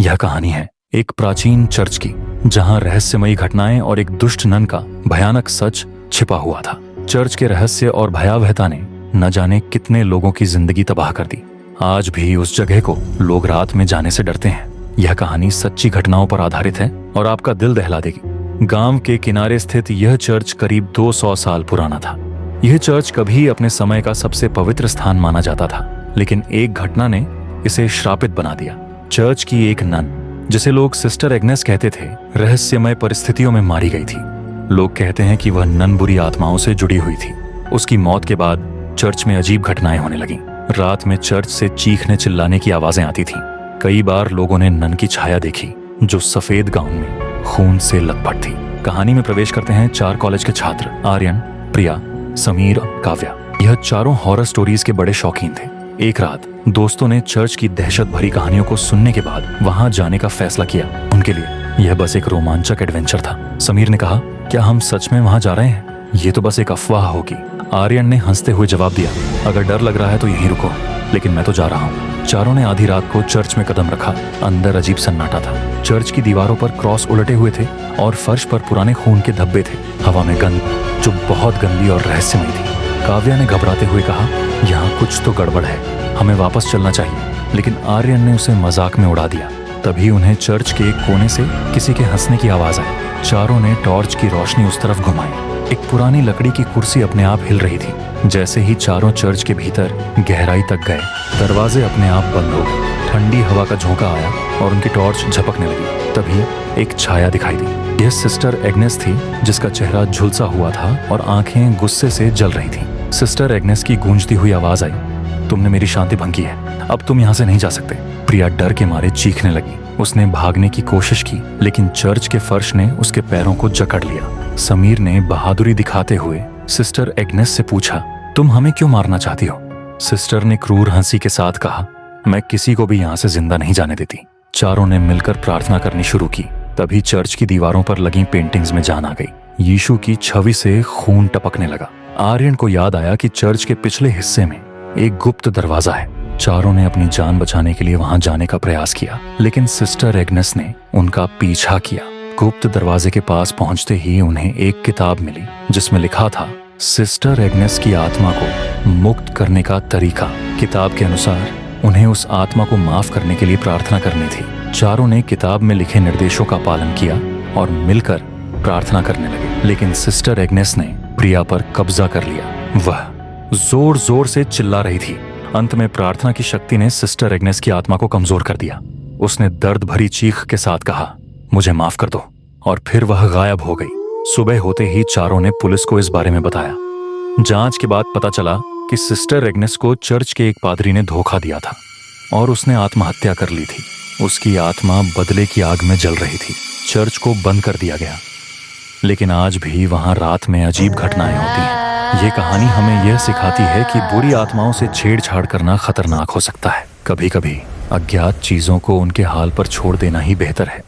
यह कहानी है एक प्राचीन चर्च की, जहां रहस्यमयी घटनाएं और एक दुष्ट नन का भयानक सच छिपा हुआ था। चर्च के रहस्य और भयावहता ने न जाने कितने लोगों की जिंदगी तबाह कर दी। आज भी उस जगह को लोग रात में जाने से डरते हैं। यह कहानी सच्ची घटनाओं पर आधारित है और आपका दिल दहला देगी। गांव के किनारे स्थित यह चर्च करीब 200 साल पुराना था। यह चर्च कभी अपने समय का सबसे पवित्र स्थान माना जाता था, लेकिन एक घटना ने इसे श्रापित बना दिया। चर्च की एक नन, जिसे लोग सिस्टर एग्नेस कहते थे, रहस्यमय परिस्थितियों में मारी गई थी। लोग कहते हैं कि वह नन बुरी आत्माओं से जुड़ी हुई थी। उसकी मौत के बाद चर्च में अजीब घटनाएं होने लगीं। रात में चर्च से चीखने चिल्लाने की आवाजें आती थीं। कई बार लोगों ने नन की छाया देखी, जो सफेद गाउन में खून से लथपथ थी। कहानी में प्रवेश करते हैं 4 कॉलेज के छात्र, आर्यन, प्रिया, समीर, काव्या। यह चारों हॉरर स्टोरीज के बड़े शौकीन थे। एक रात दोस्तों ने चर्च की दहशत भरी कहानियों को सुनने के बाद वहां जाने का फैसला किया। उनके लिए यह बस एक रोमांचक एडवेंचर था। समीर ने कहा, क्या हम सच में वहां जा रहे हैं? ये तो बस एक अफवाह होगी। आर्यन ने हंसते हुए जवाब दिया, अगर डर लग रहा है तो यहीं रुको, लेकिन मैं तो जा रहा हूँ। चारों ने आधी रात को चर्च में कदम रखा। अंदर अजीब सन्नाटा था। चर्च की दीवारों पर क्रॉस उलटे हुए थे और फर्श पर पुराने खून के धब्बे थे। हवा में गंध, जो बहुत गंदी और रहस्यमयी थी। काव्या ने घबराते हुए कहा, यहाँ कुछ तो गड़बड़ है, हमें वापस चलना चाहिए। लेकिन आर्यन ने उसे मजाक में उड़ा दिया। तभी उन्हें चर्च के एक कोने से किसी के हंसने की आवाज आई। चारों ने टॉर्च की रोशनी उस तरफ घुमाई। एक पुरानी लकड़ी की कुर्सी अपने आप हिल रही थी। जैसे ही चारों चर्च के भीतर गहराई तक गए, दरवाजे अपने आप बंद हो गए। ठंडी हवा का झोंका आया और उनकी टॉर्च झपकने लगी। तभी एक छाया दिखाई दी। यह सिस्टर एग्नेस थी, जिसका चेहरा झुलसा हुआ था और आंखें गुस्से से जल रही थीं। सिस्टर एग्नेस की गूंजती हुई आवाज आई, तुमने मेरी शांति भंग की है, अब तुम यहाँ से नहीं जा सकते। प्रिया डर के मारे चीखने लगी। उसने भागने की कोशिश की, लेकिन चर्च के फर्श ने उसके पैरों को जकड़ लिया। समीर ने बहादुरी दिखाते हुए सिस्टर एग्नेस से पूछा, तुम हमें क्यों मारना चाहती हो? सिस्टर ने क्रूर हंसी के साथ कहा, मैं किसी को भी यहाँ से जिंदा नहीं जाने देती। चारों ने मिलकर प्रार्थना करनी शुरू की। तभी चर्च की दीवारों पर लगी पेंटिंग्स में जान आ गई। यीशु की छवि से खून टपकने लगा। आर्यन को याद आया कि चर्च के पिछले हिस्से में एक गुप्त दरवाजा है। चारों ने अपनी जान बचाने के लिए वहां जाने का प्रयास किया, लेकिन सिस्टर एग्नेस ने उनका पीछा किया। गुप्त दरवाजे के पास पहुंचते ही उन्हें एक किताब मिली, जिसमें लिखा था, सिस्टर एग्नेस की आत्मा को मुक्त करने का तरीका। किताब के अनुसार उन्हें उस आत्मा को माफ करने के लिए प्रार्थना करनी थी। चारों ने किताब में लिखे निर्देशों का पालन किया और मिलकर प्रार्थना करने लगे। लेकिन सिस्टर एग्नेस ने प्रिया पर कब्जा कर लिया। वह जोर जोर से चिल्ला रही थी। अंत में प्रार्थना की शक्ति ने सिस्टर एग्नेस की आत्मा को कमजोर कर दिया। उसने दर्द भरी चीख के साथ कहा, मुझे माफ कर दो, और फिर वह गायब हो गई। सुबह होते ही चारों ने पुलिस को इस बारे में बताया। जांच के बाद पता चला कि सिस्टर एग्नेस को चर्च के एक पादरी ने धोखा दिया था और उसने आत्महत्या कर ली थी। उसकी आत्मा बदले की आग में जल रही थी। चर्च को बंद कर दिया गया, लेकिन आज भी वहां रात में अजीब घटनाएं होती हैं। ये कहानी हमें यह सिखाती है कि बुरी आत्माओं से छेड़छाड़ करना खतरनाक हो सकता है। कभी-कभी अज्ञात चीजों को उनके हाल पर छोड़ देना ही बेहतर है।